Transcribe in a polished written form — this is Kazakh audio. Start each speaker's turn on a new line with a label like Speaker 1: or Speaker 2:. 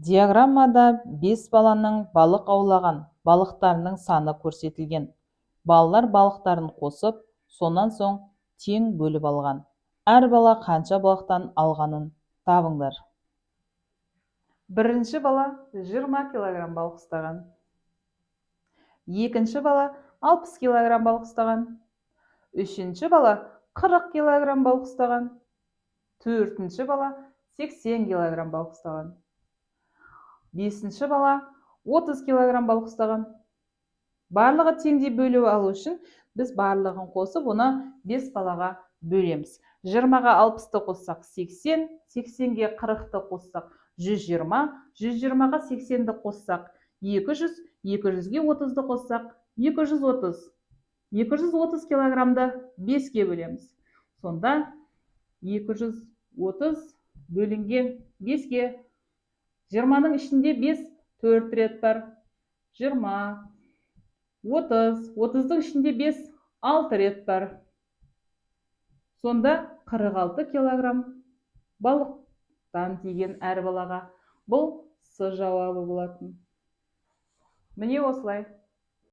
Speaker 1: Диаграммада 5 баланың балық аулаған балықтарының саны көрсетілген. Балалар балықтарын қосып, сонан соң тең бөліп алған. Әр бала қанша балықтан алғанын табыңдар. Бірінші бала 20 килограмм балық ұстаған. Екінші бала 60 килограмм балық ұстаған. Үшінші бала 40 килограмм балық ұстаған. Төртінші бала 80 килограмм балық ұстаған. Бесінші бала 30 килограмм балық ұстаған. Барлығы теңдей бөліп алу үшін біз барлығын қосып, оны 5 балаға бөлеміз. 20-ға 60-ты қоссақ 80, 80-ге 40-ты қоссақ 120, 120-ға 80-ді қоссақ 200, 200-ге 30-ды қоссақ 230. 230 килограммды 5-ке бөлеміз. Сонда 230 бөлінген 5-ке 20-ның ішінде 5 4 рет бар. 20, 30, 30-ның ішінде 5 6 рет бар. Сонда 46 килограмм балықтан тиген әр балаға. Бұл С жауабы болатын. Міне осылай.